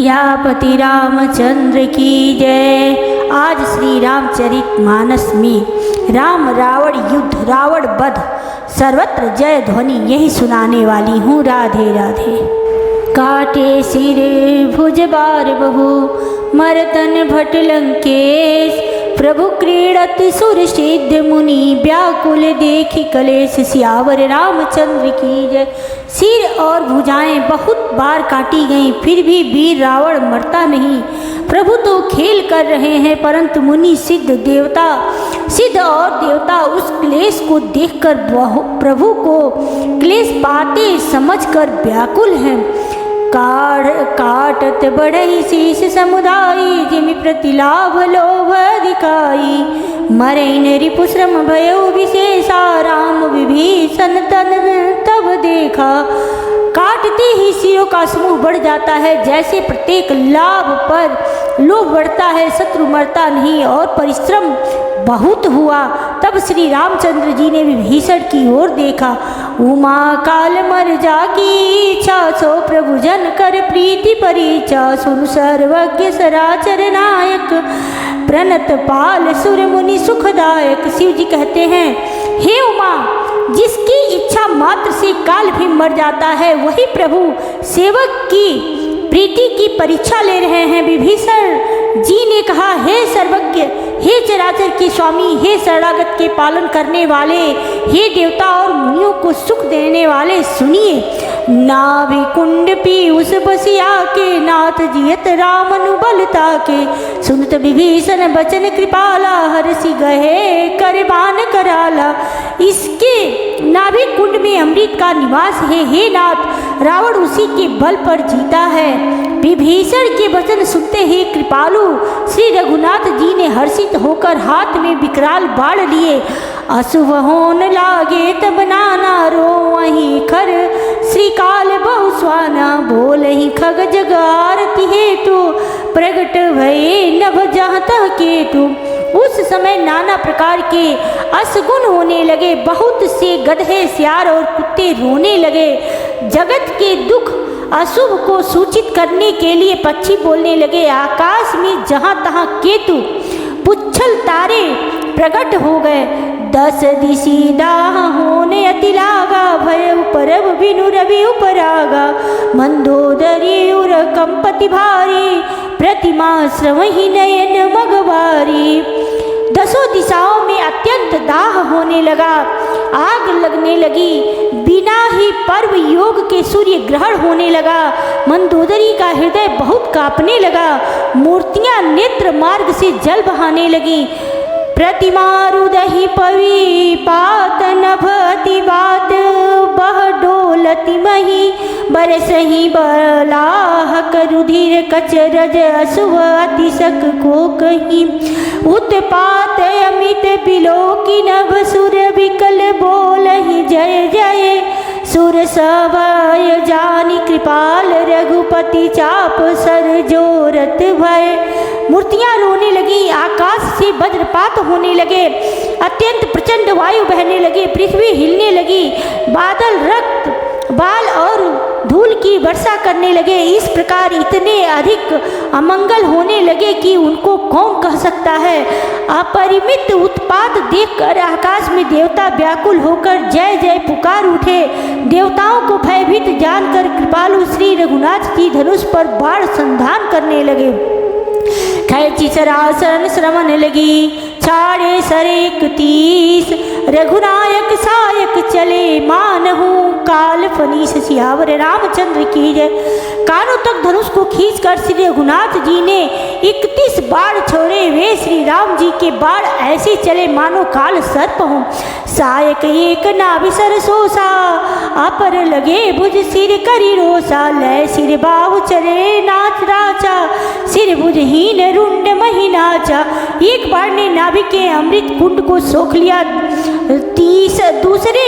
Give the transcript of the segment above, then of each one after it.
सियापति रामचंद्र की जय। आज श्री रामचरितमानस में राम रावण युद्ध, रावण वध, सर्वत्र जय ध्वनि यही सुनाने वाली हूँ। राधे राधे। काटे सिर भुज बार बहु, मरतन भट लंकेश, प्रभु क्रीड़त सुर सिद्ध मुनि, व्याकुल देखि कलेश। सियावर रामचंद्र की जय। सिर और भुजाएं बहुत बार काटी गईं, फिर भी वीर रावण मरता नहीं। प्रभु तो खेल कर रहे हैं, परंतु मुनि सिद्ध और देवता उस क्लेश को देखकर प्रभु को क्लेश पाते समझकर व्याकुल हैं। काटत बढ़ई शीश समुदायी, जिमि प्रतिलाभ लोभ दिखाई। मरैन रिपुश्रम भयो विशेषा, राम विभीषण तन तब देखा। काटते ही सिरों का समूह बढ़ जाता है, जैसे प्रत्येक लाभ पर लोभ बढ़ता है। शत्रु मरता नहीं और परिश्रम बहुत हुआ। तब श्री रामचंद्र जी ने विभीषण की ओर देखा। उमा काल मर जाकी इच्छा, सो प्रभु जन कर प्रीति परीक्षा। सुन सर्वज्ञ सराचर नायक, प्रणत पाल सुर मुनि सुखदायक। शिव जी कहते हैं, हे उमा, जिसकी इच्छा मात्र से काल भी मर जाता है, वही प्रभु सेवक की प्रीति की परीक्षा ले रहे हैं। विभीषण जी ने कहा, हे सर्वज्ञ, हे चराचर के स्वामी, हे शरणागत के पालन करने वाले, हे देवता और मुनियों को सुख देने वाले, सुनिए। नाभि कुंड पीयूष बसिया के, नाथ जियत राम अनुबलता के। सुनत विभीषण बचन कृपाला, हरसि गहे करबान कराला। इसके नाभि कुंड में अमृत का निवास है। हे नाथ, रावण उसी के बल पर जीता है। विभीषण के वचन सुनते ही कृपालु श्री रघुनाथ जी ने हर्षित होकर हाथ में विकराल बाण लिए। अशुभ होन लागे तब नाना, रो वहीं खर श्रीकाल बहु स्वाना। बोल ही खग जग आरती हेतु, प्रगट भये नभ जहाँ केतु। उस समय नाना प्रकार के असगुन होने लगे। बहुत से गधे, सियार और कुत्ते रोने लगे। जगत के दुख अशुभ को सूचित करने के लिए पक्षी बोलने लगे। आकाश में जहाँ तहाँ केतु पुच्छल तारे प्रकट हो गए। 10 दिशि दाह होने अति लागा, भय परब बिनु रवि उपरागा। मंदोदरी उर कंपति भारी, प्रतिमा श्रवहि नयन मगवारी। 10 दिशाओं में अत्यंत दाह होने लगा, आग लगने लगी। बिना ही पर्व योग के सूर्य ग्रहण होने लगा। मंदोदरी का हृदय बहुत कांपने लगा। मूर्तियां नेत्र मार्ग से जल बहाने लगी। प्रतिमा रुदहि पवी पात, नभ अति बात बह डोलति मही। बरसहि बलाहक रुधिर कचरज, अशुभ अतिशक को कही। उत्पात अमित बिलोकी नभ, सुर विकल बोलहि जय जय। सुर सभय जानी कृपाल, रघुपति चाप सर जोरत भय। मूर्तियां रोने लगी, आकाश से वज्रपात होने लगे, अत्यंत प्रचंड वायु बहने लगे, पृथ्वी हिलने लगी, बादल रक्त बाल और धूल की वर्षा करने लगे। इस प्रकार इतने अधिक अमंगल होने लगे कि उनको कौन कह सकता है। अपरिमित उत्पात देखकर आकाश में देवता व्याकुल होकर जय जय पुकार उठे। देवताओं को भयभीत जानकर कृपालु श्री रघुनाथ जी धनुष पर बाण संधान करने लगे। खैची सरासरन श्रवण लगी, छाड़े सरेक 30। रघुनायक सायक चले, मानहु काल फनीस। सियावर रामचंद्र की जय। कानों तक धनुष को खींचकर श्री रघुनाथ जी ने 31 बाण छोड़े। वे श्री राम जी के बाण ऐसे चले मानो काल सर्प हों। सायक एक नाभि सरसोसा, अपर लगे भुज सिर करी रोसा। लय सिर बाहु चले नाच राचा, सिर भुज हीन रुंड मही नाचा। एक बाण ने नाभि के अमृत कुंड को सोख लिया। दूसरे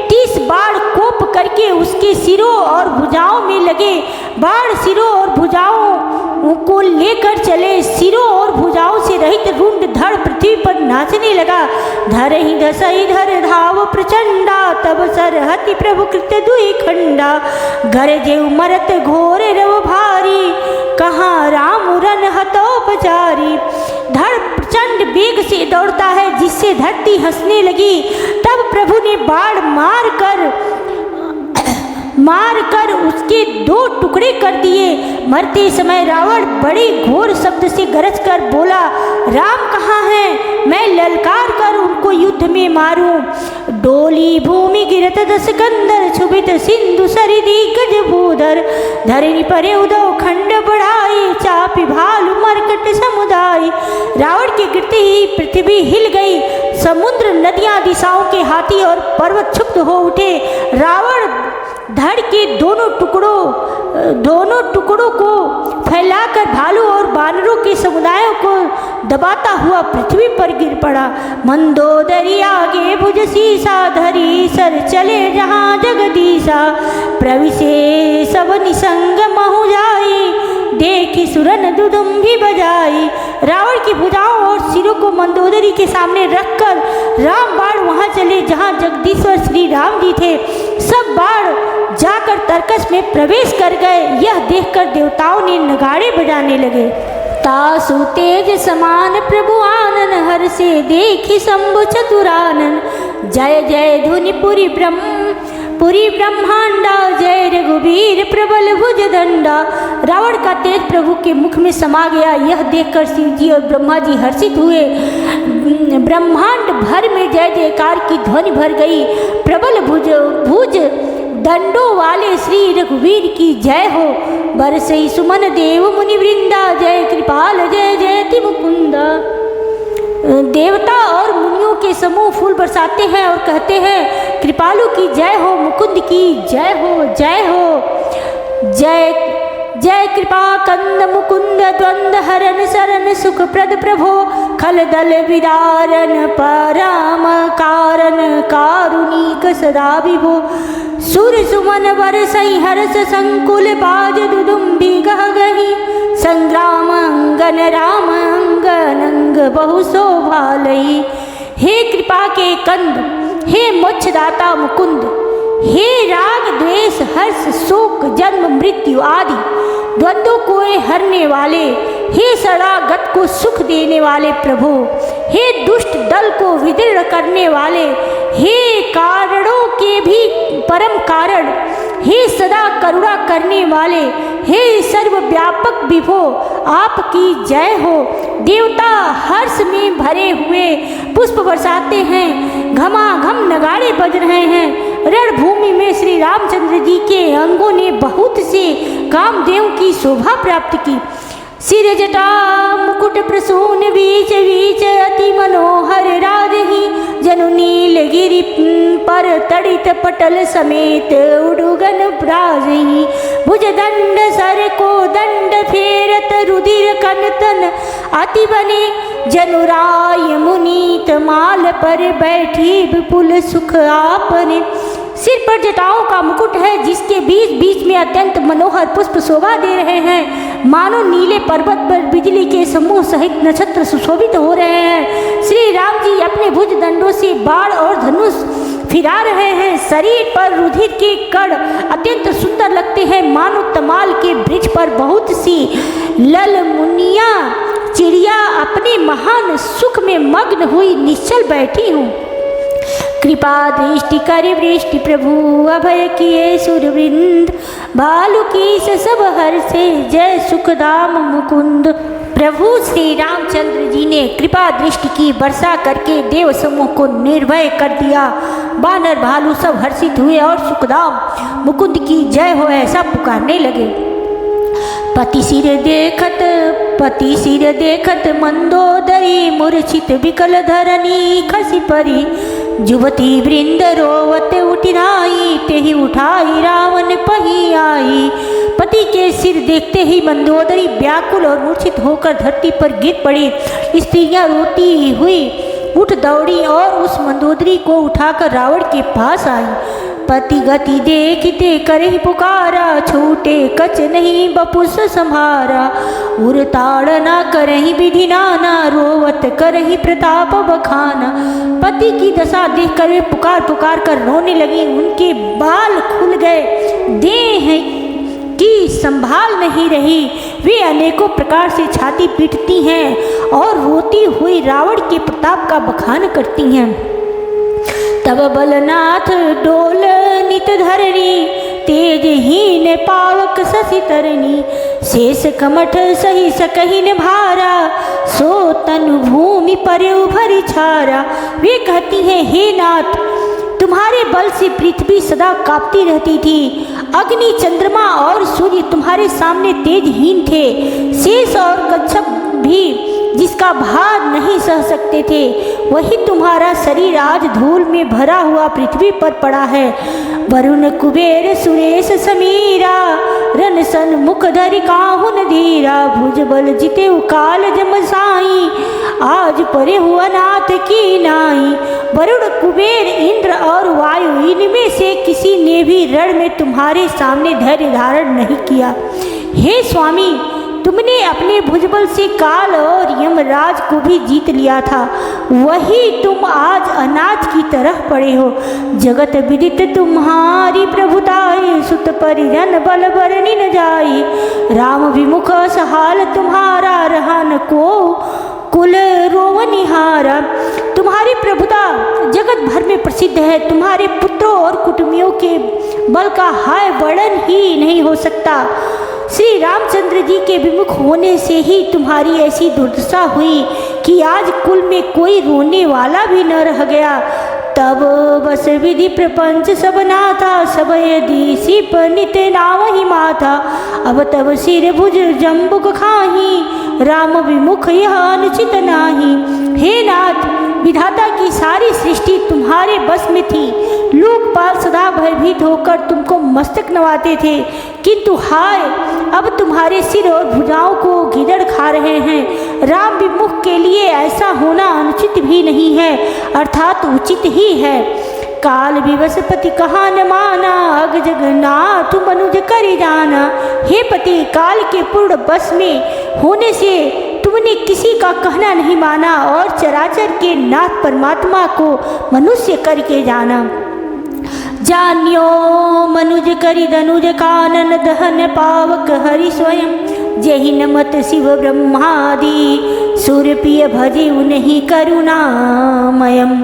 30 बाण कोप करके उसके सिरों और भुजाओं में लगे। बाण सिरों और भुजाओं को लेकर चले, सिरों और भुजाओं से रहित सहित रुंड धड़ पृथ्वी पर नाचने लगा। धर ही धसई धर धाव प्रचंडा, तब सरहति प्रभु कृत्य दुई खंडा। गरजे उमरत घोर रव भारी, कहाँ राम रन हतोपचारी। धड़ प्रचंड वेग से दौड़ता है, जिससे धरती हंसने लगी। तब प्रभु ने बाण मार कर उसके दो टुकड़े कर दिए। मरते समय रावण बड़े घोर शब्द से गरज कर बोला, राम कहाँ हैं, मैं ललकार कर उनको युद्ध में मारूं। डोली भूमि गिरत दस कंदर, छुबित सिंधु सरिदी गज भूधर। धरणी परे उदो खंड बढ़ाई, चापी भालू मरकट समुदाय। रावण के गिरते ही पृथ्वी हिल गई, समुद्र नदियां दिशाओं के हाथी और पर्वत क्षुब्ध हो उठे। रावण धड़ के दोनों टुकड़ों को फैलाकर भालू और बानरों के समुदायों को दबाता हुआ पृथ्वी पर गिर पड़ा। मंदोदरी आगे भुज सीसा, धरी सर चले जहाँ जगदीशा। प्रविशे सब निसंग महु जाई, देखी सुरन दुदुम्भी बजाई। रावण की भुजाओं और सिरों को मंदोदरी के सामने रखकर राम बाण वहां चले जहां जगदीश्वर श्री राम जी थे। सब बाण जाकर तर्कस में प्रवेश कर गए। यह देखकर देवताओं ने नगाड़े बजाने लगे। तासु तेज समान प्रभु आनन, हर से देखी शंभु चतुरानन। जय जय धुनि पुरी ब्रह्मांडा, जय रघुवीर प्रबल भुज दंडा। रावण का तेज प्रभु के मुख में समा गया। यह देखकर शिव जी और ब्रह्मा जी हर्षित हुए। ब्रह्मांड भर में जय जयकार की ध्वनि भर गई। प्रबल भुज दंडों वाले श्री रघुवीर की जय हो। बरसई सुमन देव मुनि वृंदा, जय कृपाल जय जयति मुकुंदा। देवता और मुनियों के समूह फूल बरसाते हैं और कहते हैं, कृपालु की जय हो, मुकुंद की जय हो, जय हो। जय जय कृपा कंद मुकुंद द्वंद हरन शरण सुखप्रद प्रभो। खल दल विदारन परम कारण, कारुणिक सदा विभो। सुर सुमन बरसई हर्ष संकुल, बाज दुदुम्बी गह गही। संग्राम अंगन राम अंगन, अंग बहु शोभालई। हे कृपा के कंद, हे मोक्षदाता मुकुंद, हे राग द्वेष हर्ष शोक जन्म मृत्यु आदि द्वंद्वों को हरने वाले, हे शरणागत को सुख देने वाले प्रभु, हे दुष्ट दल को विदीर्ण करने वाले, हे कारणों के भी परम कारण, हे सदा करुणा करने वाले, हे सर्वव्यापक विभो, आपकी जय हो। देवता हर्ष में भरे हुए पुष्प बरसाते हैं, घमाघम नगाड़े बज रहे हैं। रणभूमि में श्री रामचंद्र जी के अंगों ने बहुत से कामदेव की शोभा प्राप्त की। सिर जटा मुकुट प्रसून बीच बीच, अति मनोहर राजही। जनु नीलगिरि पर तड़ित पटल समेत, उडुगन प्राजही। भुज दंड सर को दंड फेरत, रुधिर कनतन अति बने। जनुराय मुनीत माल पर बैठी, विपुल सुख आपने। सिर पर जटाओं का मुकुट है, जिसके बीच बीच में अत्यंत मनोहर पुष्प शोभा दे रहे हैं। मानो नीले पर्वत पर बिजली के समूह सहित नक्षत्र सुशोभित हो रहे हैं। श्री राम जी अपने भुज दंडों से बाण और धनुष फिरा रहे हैं। शरीर पर रुधिर के कण अत्यंत सुंदर लगते हैं, मानो तमाल के वृक्ष पर बहुत सी लल मुनिया चिड़िया अपने महान सुख में मग्न हुई निश्चल बैठी हूँ। कृपा दृष्टि कर वृष्टि प्रभु, अभय किए सुरवृंद। भालू की सब हर से, जय सुखदाम मुकुंद। प्रभु श्री रामचंद्र जी ने कृपा दृष्टि की वर्षा करके देव समूह को निर्भय कर दिया। बानर भालू सब हर्षित हुए और सुखदाम मुकुंद की जय हो ऐसा पुकारने लगे। पति सिर देखत मंदोदरी, मूर्छित विकल धरनी खसी परी। युवती वृंद रोवत उठिनाई, तेहि उठाई रावण पही आई। पति के सिर देखते ही मंदोदरी व्याकुल और मूर्छित होकर धरती पर गिर पड़ी। स्त्रियां रोती हुई उठ दौड़ी और उस मंदोदरी को उठाकर रावण के पास आई। पति गति देखते करहि पुकारा, छूटे कच नहीं बपुस संभारा। उर ताड़ना करहि विधि नाना, रोवत करहि प्रताप बखाना। पति की दशा देख कर वे पुकार पुकार कर रोने लगी। उनके बाल खुल गए, देह की संभाल नहीं रही। वे अनेकों प्रकार से छाती पीटती हैं और रोती हुई रावण के प्रताप का बखान करती हैं। तब बलनाथ डोल नित धरणी, तेजहीन पावक शशि तरणी। शेष कमठ सही सकहीन भारा, सो तनु भूमि पर उभरी छारा। वे कहती हैं, हे नाथ, तुम्हारे बल से पृथ्वी सदा कांपती रहती थी। अग्नि, चंद्रमा और सूर्य तुम्हारे सामने तेजहीन थे। शेष और कच्छप भी जिसका भार नहीं सह सकते थे, वही तुम्हारा शरीर आज धूल में भरा हुआ पृथ्वी पर पड़ा है। वरुण कुबेर सुरेश समीरा, रन सन मुख धरि काहुन धीरा। भुज बल जिते काल जम साई, आज परे हुआ नाथ की नाई। वरुण, कुबेर, इंद्र और वायु, इनमें से किसी ने भी रण में तुम्हारे सामने धैर्य धारण नहीं किया। हे स्वामी, तुमने अपने भुजबल से काल और यमराज को भी जीत लिया था, वही तुम आज अनाथ की तरह पड़े हो। जगत विदित तुम्हारी प्रभुताई, सुत परिजन बल बरनी न जाई। राम विमुख सहाल तुम्हारा, रहा न को कुल रोवनिहारा। तुम्हारी प्रभुता जगत भर में प्रसिद्ध है। तुम्हारे पुत्रों और कुटुंबियों के बल का हाय वर्णन ही नहीं हो सकता। श्री रामचंद्र जी के विमुख होने से ही तुम्हारी ऐसी दुर्दशा हुई कि आज कुल में कोई रोने वाला भी न रह गया। तब बस विधि प्रपंच सब नाथा, सब यदि सिप नित नावहि माथा। अब तब सिर भुज जम्बुक खाही, राम विमुख यह अनुचित नाही। हे नाथ, विधाता की सारी सृष्टि तुम्हारे बस में थी। लोकपाल सदा भयभीत होकर तुमको मस्तक नवाते थे, किंतु हाय, अब तुम्हारे सिर और भुजाओं को गिदड़ खा रहे हैं। राम विमुख के लिए ऐसा होना अनुचित भी नहीं है, अर्थात उचित ही है। काल विवशपति कहा न माना, अग जगन्नाथ मनुज करि जाना। हे पति, काल के पूर्ण बस में होने से तुमने किसी का कहना नहीं माना और चराचर के नाथ परमात्मा को मनुष्य करके जाना। जान्यो मनुज करि धनुज कानन, दहन पावक हरि स्वयं। जहि नमत शिव ब्रह्मादि, सूर्यप्रिय भजे उन्हीं करुणामयम्।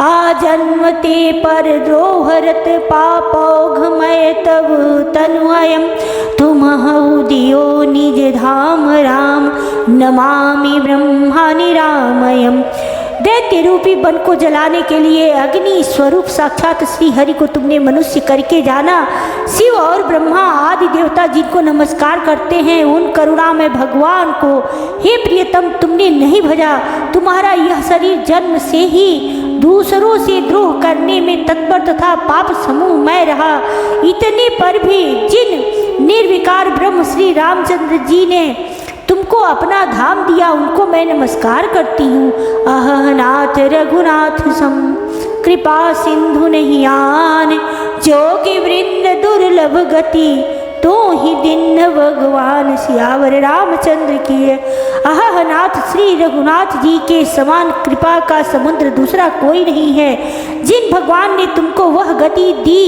आजन्मते पर द्रोहरत, पापौघमय तब तनुअयम्। तुमहु दियो निज धाम राम, नमामि ब्रह्मा निरामयम्। दैत्य रूपी वन को जलाने के लिए अग्नि स्वरूप साक्षात श्री हरि को तुमने मनुष्य करके जाना। शिव और ब्रह्मा आदि देवता जिनको नमस्कार करते हैं, उन करुणामय भगवान को हे प्रियतम तुमने नहीं भजा। तुम्हारा यह शरीर जन्म से ही दूसरों से द्रोह करने में तत्पर तथा पाप समूह में रहा। इतने पर भी जिन निर्विकार ब्रह्म श्री रामचंद्र जी ने तुमको अपना धाम दिया, उनको मैं नमस्कार करती हूँ। अहनाथ रघुनाथ सम, कृपा सिंधु नहीं आन। जोगी वृंद दुर्लभ गति, तो ही दिन भगवान सियावर रामचंद्र की। अहनाथ श्री रघुनाथ जी के समान कृपा का समुद्र दूसरा कोई नहीं है। जिन भगवान ने तुमको वह गति दी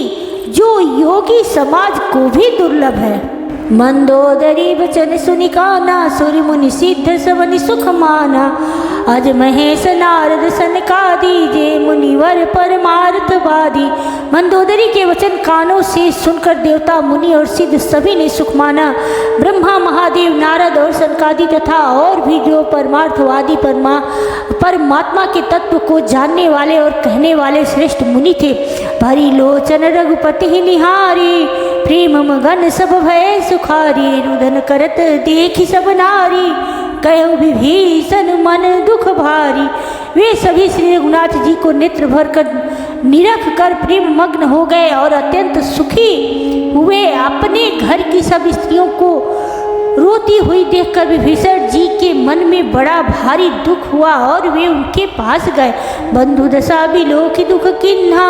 जो योगी समाज को भी दुर्लभ है। मंदोदरी वचन सुनि काना, सूर्य मुनि सिद्ध सवनि सुख माना। अज महेश नारद सनकादि, जे मुनिवर परमार्थवादी। मंदोदरी के वचन कानों से सुनकर देवता, मुनि और सिद्ध सभी ने सुख माना। ब्रह्मा, महादेव, नारद और सनकादि तथा और भी जो परमार्थवादी परमात्मा के तत्व को जानने वाले और कहने वाले श्रेष्ठ मुनि थे। भरी लोचन रघुपति निहारी, प्रेम मगन सब भय सुखारी। रुदन करत देखी सब नारी, कहो विभीषण मन दुख भारी। वे सभी श्री रघुनाथ जी को नेत्र भर कर निरख कर प्रेम मग्न हो गए और अत्यंत सुखी हुए। अपने घर की सब स्त्रियों को रोती हुई देखकर विभीषण जी के मन में बड़ा भारी दुख हुआ और वे उनके पास गए। बंधु दशा बिलोकि दुख किन्हा,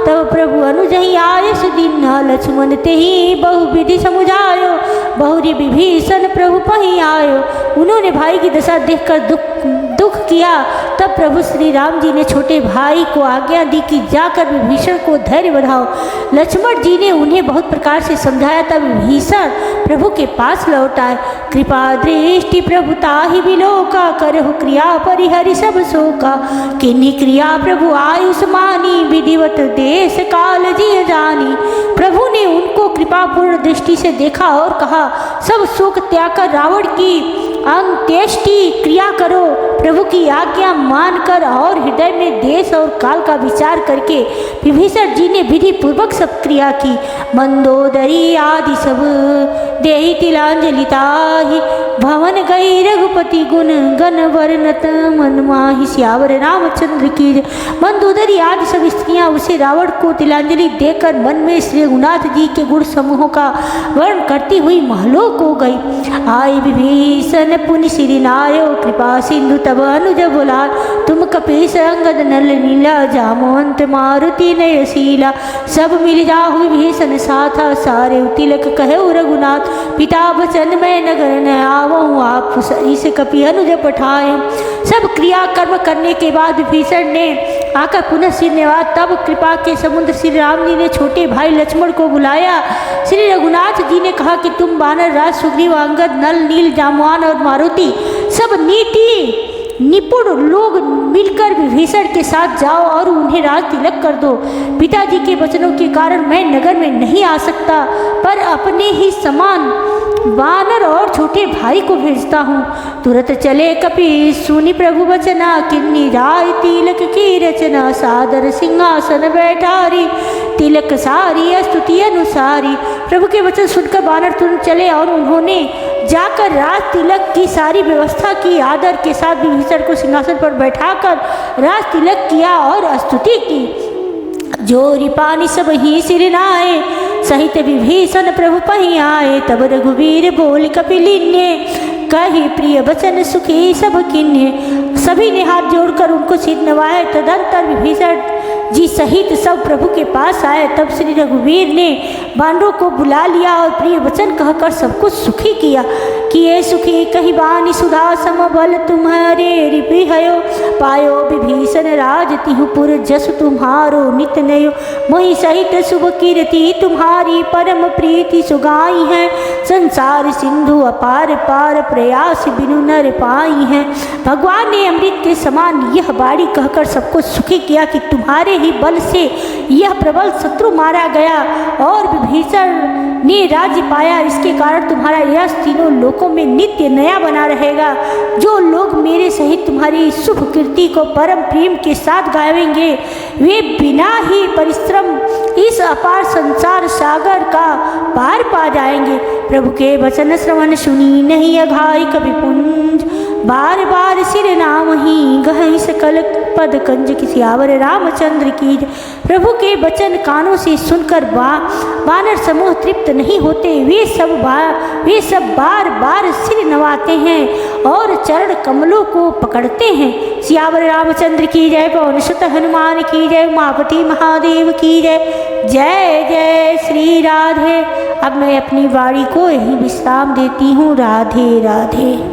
तब प्रभु अनुजहि आय सुदीन्हा। लक्ष्मण तेहि बहुविधि समुझायो, बहुरी विभीषण प्रभु पहि आयो। उन्होंने भाई की दशा देखकर दुख किया। तब प्रभु श्री राम जी ने छोटे भाई को आज्ञा दी कि जाकर विभीषण को धैर्य बढ़ाओ। लक्ष्मण जी ने उन्हें बहुत प्रकार से समझाया। तब विभीषण प्रभु के पास लौट आए। कृपा दृष्टि प्रभु ताहि बिलोका, करहु क्रिया परिहरि सब शोका। किन्हीं क्रिया प्रभु आयुष मानी, विधिवत देश काल जिय जानी। प्रभु ने उनको कृपापूर्ण दृष्टि से देखा और कहा, सब शोक त्याग कर रावण की अंत्येष्टि क्रिया करो। प्रभु की आज्ञा मानकर और हृदय में देश और काल का विचार करके विभीषण जी ने विधि पूर्वक सब क्रिया की। मंदोदरी आदि सब देहि तिलांजलि ताहि, भवन गई रघुपति गुण गण वर्णत मन माहि। सियावर रामचंद्र की जय। मंदोदरी आदि सब स्त्रियां उसे रावण को तिलांजलि देकर मन में श्री रघुनाथ जी के गुण समूहों का वर्ण करती हुई महलों को गई। आई विभीषण पुनि श्री नायो, कृपा सिंधु तब अनुज बोला। तुम कपीस अंगद नल नीला, जामवंत मारुति नयशीला। सब मिल जाहु विभीषण साथा, सारे तिलक कहे रघुनाथ। पिता बचन में नगर न आवहूँ, आप इस कपि अनुज पठाए। सब क्रिया कर्म करने के बाद विभीषण ने आकर पुनः सिर नेवा। तब कृपा के समुद्र श्री राम जी ने छोटे भाई लक्ष्मण को बुलाया। श्री रघुनाथ जी ने कहा कि तुम वानर राज सुग्रीव, अंगद, नल, नील, जामवान और मारुति सब नीति निपुण लोग मिलकर विभीषण के साथ जाओ और उन्हें राज तिलक कर दो। पिताजी के वचनों के कारण मैं नगर में नहीं आ सकता, पर अपने ही समान वानर और छोटे भाई को भेजता हूँ। तुरंत चले कपि सुनि प्रभु वचना, किन्नी राय तिलक की रचना। सादर सिंहासन बैठारी, तिलक सारी स्तुति अनुसारी। प्रभु के वचन सुनकर वानर तुरंत चले और उन्होंने जाकर राज तिलक की सारी व्यवस्था की। आदर के साथ विभीषण को सिंहासन पर बैठाकर राज तिलक किया और स्तुति की। जोरी पानी सब ही सिर नाए, सहित विभीषण प्रभु पहि आए। तब रघुवीर बोल कपिलिन्ये, कही प्रिय वचन सुखी सब किन्ये। सभी ने हाथ जोड़कर उनको सिर नवाए। तदंतर विभीषण जी सहित सब प्रभु के पास आए। तब श्री रघुवीर ने वानरों को बुला लिया और प्रिय वचन कहकर सबको सुखी किया। किए सुखी कही बानी सुधा सम, बल तुम्हारे रिपि हयो। पायो विभीषण राज तिहुपुर, जस तुम्हारो नित नयो। मोहि सहित शुभ कीर्ति तुम्हारी, परम प्रीति सुगाई है। संसार सिंधु अपार पार, प्रयास बिनु नर पाई है। भगवान ने अमृत के समान यह बाणी कहकर सबको सुखी किया कि तुम्हारे ही बल से यह प्रबल शत्रु मारा गया और विभीषण ने राज्य पाया। इसके कारण तुम्हारा यश तीनों लोकों में नित्य नया बना रहेगा। जो लोग मेरे सहित तुम्हारी शुभ कीर्ति को परम प्रेम के साथ गावेंगे, वे बिना ही परिश्रम इस अपार संसार सागर का पार पा जाएंगे। प्रभु के वचन श्रवण सुनी नहीं अघाई कभी पुंज, बार बार सिर नाम ही गहई सकल पद कंज। की सियावर रामचंद्र की। प्रभु के वचन कानों से सुनकर वानर समूह तृप्त नहीं होते। वे सब बार बार सिर नवाते हैं और चरण कमलों को पकड़ते हैं। सियावर रामचंद्र की जय। पवन सुत हनुमान की जय। उमापति महादेव की जय। जय जय श्री राधे। अब मैं अपनी वाणी को यहीं विश्राम देती हूँ। राधे राधे।